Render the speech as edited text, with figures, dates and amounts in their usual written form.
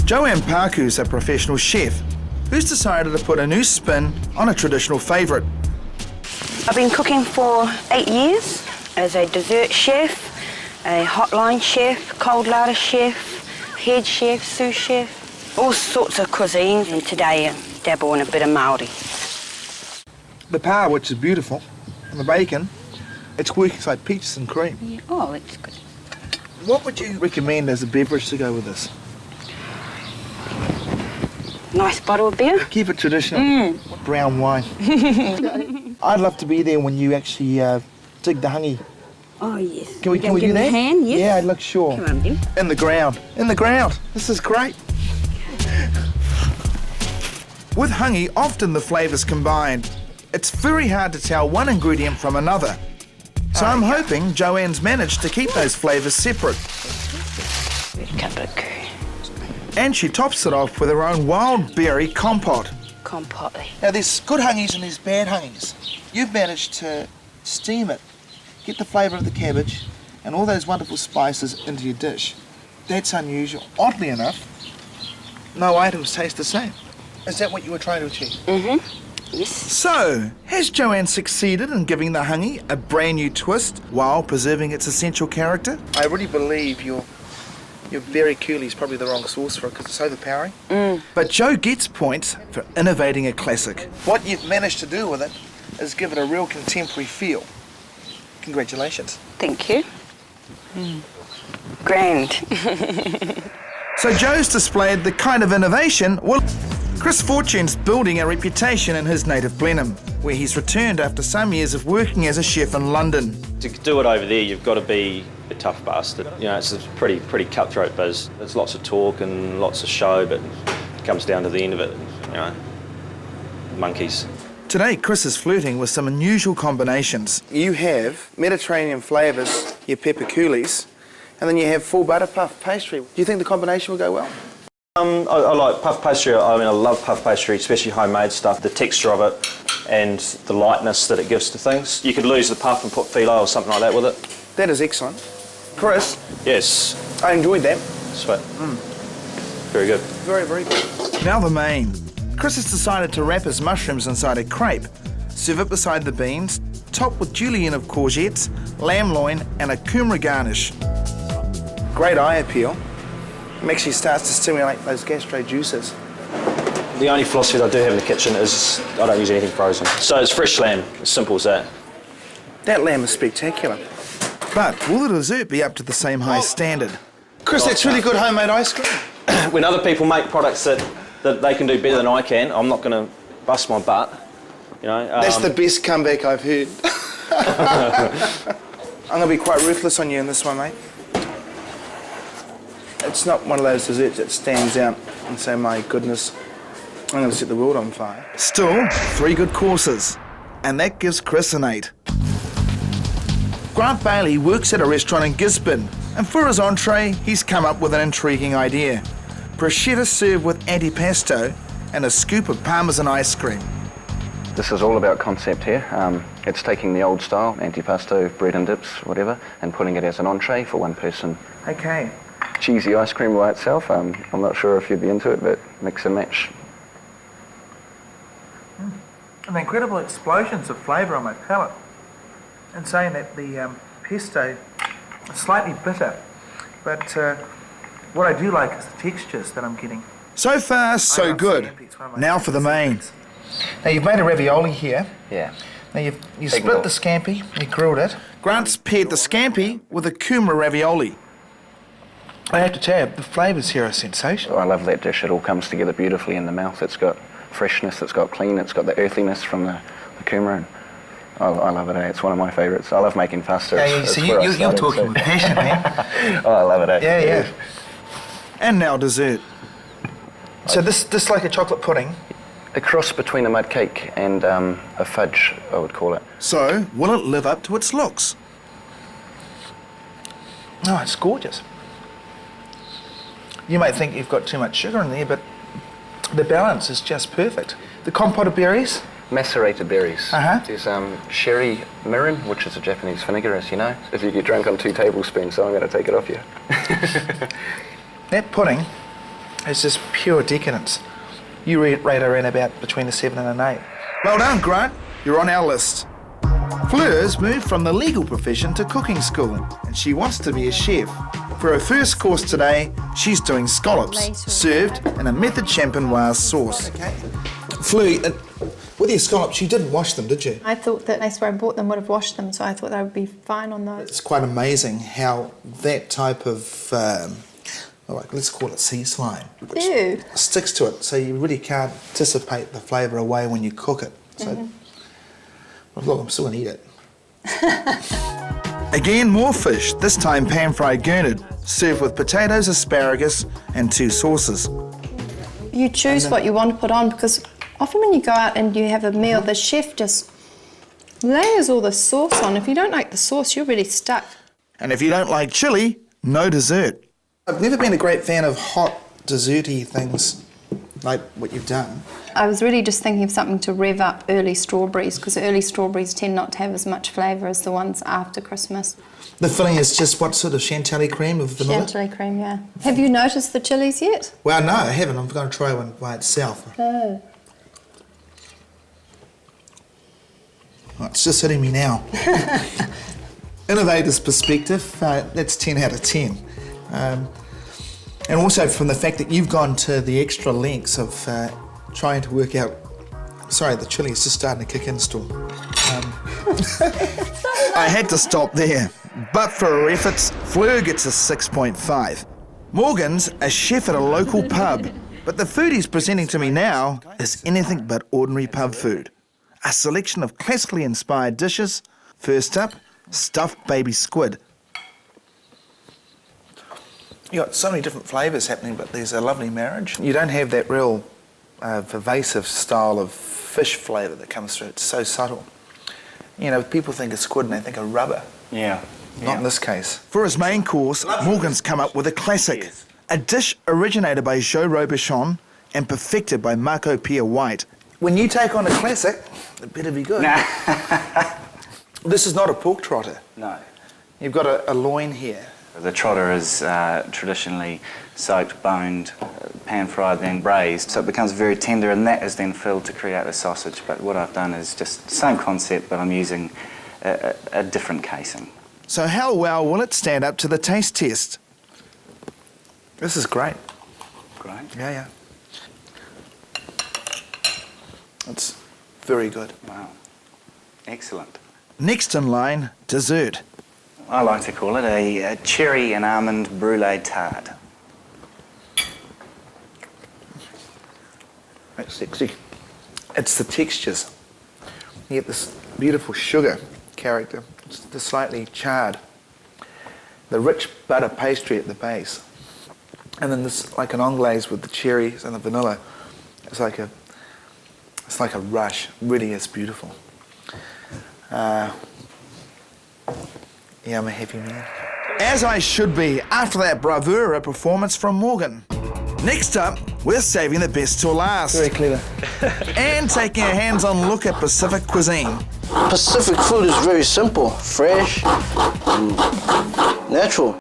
Joanne Park is a professional chef who's decided to put a new spin on a traditional favourite. I've been cooking for 8 years as a dessert chef, a hotline chef, cold larder chef, head chef, sous chef, all sorts of cuisines, and today I dabble in a bit of Māori. The pā, which is beautiful, and the bacon, it's working like peaches and cream. Yeah. Oh, it's good. What would you recommend as a beverage to go with this? Nice bottle of beer. Keep it traditional. Brown wine. I'd love to be there when you actually dig the hangi. Oh, yes. Can we give do me that? a hand? Yes. Yeah, I'd look sure. Come on, then. In the ground. In the ground. This is great. With hangi, often the flavours combined. It's very hard to tell one ingredient from another. So I'm hoping Joanne's managed to keep those flavours separate. And she tops it off with her own wild berry compote. Compote. Now there's good hangis and there's bad hangis. You've managed to steam it, get the flavour of the cabbage and all those wonderful spices into your dish. That's unusual. Oddly enough, no items taste the same. Is that what you were trying to achieve? Mm-hmm. Yes. So, has Joanne succeeded in giving the hangi a brand new twist while preserving its essential character? I really believe your berry coulis is probably the wrong sauce for it because it's overpowering. But Jo gets points for innovating a classic. What you've managed to do with it is give it a real contemporary feel. Congratulations. Thank you. Grand. So Jo's displayed the kind of innovation. Well, Chris Fortune's building a reputation in his native Blenheim, where he's returned after some years of working as a chef in London. To do it over there, you've got to be a tough bastard. You know, it's a pretty cutthroat biz. There's lots of talk and lots of show, but it comes down to the end of it, you know, monkeys. Today, Chris is flirting with some unusual combinations. You have Mediterranean flavours, your pepper coulis, and then you have full butter puff pastry. Do you think the combination will go well? I like puff pastry. I mean, I love puff pastry, especially homemade stuff. The texture of it and the lightness that it gives to things. You could lose the puff and put filet or something like that with it. That is excellent. Chris? Yes. I enjoyed that. Sweet. Very good. Very, very good. Now the main. Chris has decided to wrap his mushrooms inside a crepe, serve it beside the beans, top with julienne of courgettes, lamb loin and a kumara garnish. Great eye appeal. It actually starts to stimulate those gastro juices. The only philosophy that I do have in the kitchen is I don't use anything frozen. So it's fresh lamb, as simple as that. That lamb is spectacular. But will the dessert be up to the same high standard? Chris, that's really good homemade ice cream. When other people make products that they can do better than I can, I'm not going to bust my butt. You know. That's the best comeback I've heard. I'm going to be quite ruthless on you in this one, mate. It's not one of those desserts that stands out and say, my goodness, I'm going to set the world on fire. Still, 3 good courses, and that gives Chris an 8. Grant Bailey works at a restaurant in Gisborne, and for his entree, he's come up with an intriguing idea. Bruschetta served with antipasto and a scoop of Parmesan ice cream. This is all about concept here. It's taking the old style, antipasto, bread and dips, whatever, and putting it as an entree for one person. Okay. Cheesy ice cream by itself, I'm not sure if you'd be into it, but mix and match. And incredible explosions of flavour on my palate. And saying that the pesto is slightly bitter, but what I do like is the textures that I'm getting. So far, so good. Now for the main. Now you've made a ravioli here. Yeah. Now you split the scampi, you grilled it. Grant's paired the scampi with a kumara ravioli. I have to tell you, the flavours here are sensational. I love that dish. It all comes together beautifully in the mouth. It's got freshness, it's got clean, it's got the earthiness from the kumara. I love it, eh? It's one of my favourites. I love making pasta. Yeah, so you're talking with passion, man. Oh, I love it, eh? Yeah. And now dessert. So this like a chocolate pudding? A cross between a mud cake and a fudge, I would call it. So, will it live up to its looks? Oh, it's gorgeous. You might think you've got too much sugar in there, but the balance is just perfect. The compote of berries, macerated berries. Uh-huh. There's sherry mirin, which is a Japanese vinegar, as you know. If you get drunk on 2 tablespoons, so I'm going to take it off you. That pudding is just pure decadence. You rate around about between a 7 and an 8. Well done, Grant. You're on our list. Fleur's moved from the legal profession to cooking school, and she wants to be a chef. For her first course today, she's doing scallops, served in a method champenoise sauce. Okay. Fleur, with your scallops, you didn't wash them, did you? I thought that that's where I bought them would have washed them, so I thought they would be fine on those. It's quite amazing how that type of, let's call it sea slime, which Ew. sticks to it, so you really can't dissipate the flavour away when you cook it. So, well, look, I'm still going to eat it. Again, more fish, this time pan-fried gurnard, served with potatoes, asparagus and 2 sauces. You choose what you want to put on, because often when you go out and you have a meal, the chef just layers all the sauce on. If you don't like the sauce, you're really stuck. And if you don't like chilli, no dessert. I've never been a great fan of hot, desserty things like what you've done. I was really just thinking of something to rev up early strawberries, because early strawberries tend not to have as much flavour as the ones after Christmas. The filling is just what sort of chantilly cream with vanilla? Chantilly cream, yeah. Have you noticed the chilies yet? Well, no, I haven't. I'm going to try one by itself. Oh. Oh, it's just hitting me now. Innovator's perspective, that's 10 out of 10. And also from the fact that you've gone to the extra lengths of trying to work out... Sorry, the chilli is just starting to kick in still. I had to stop there. But for her efforts, Fleur gets a 6.5. Morgan's a chef at a local pub, but the food he's presenting to me now is anything but ordinary pub food. A selection of classically inspired dishes. First up, stuffed baby squid. You've got so many different flavours happening, but there's a lovely marriage. You don't have that real pervasive style of fish flavour that comes through. It's so subtle. You know, people think of squid and they think of rubber. Yeah. Not in this case. For his main course, Morgan's come up with a classic. A dish originated by Joe Robuchon and perfected by Marco Pierre White. When you take on a classic, it better be good. This is not a pork trotter. No. You've got a loin here. The trotter is traditionally soaked, boned, pan-fried, then braised, so it becomes very tender, and that is then filled to create the sausage. But what I've done is just the same concept, but I'm using a different casing. So how well will it stand up to the taste test? This is great. Great. Yeah. It's very good. Wow. Excellent. Next in line, dessert. I like to call it a cherry and almond brulee tart. That's sexy. It's the textures. You get this beautiful sugar character. It's the slightly charred. The rich butter pastry at the base. And then this, like an anglaise with the cherries and the vanilla. It's like a rush. It really is beautiful. Yeah, I'm a happy man. As I should be, after that bravura performance from Morgan. Next up, we're saving the best till last. Very clever. And taking a hands-on look at Pacific cuisine. Pacific food is very simple, fresh, and natural.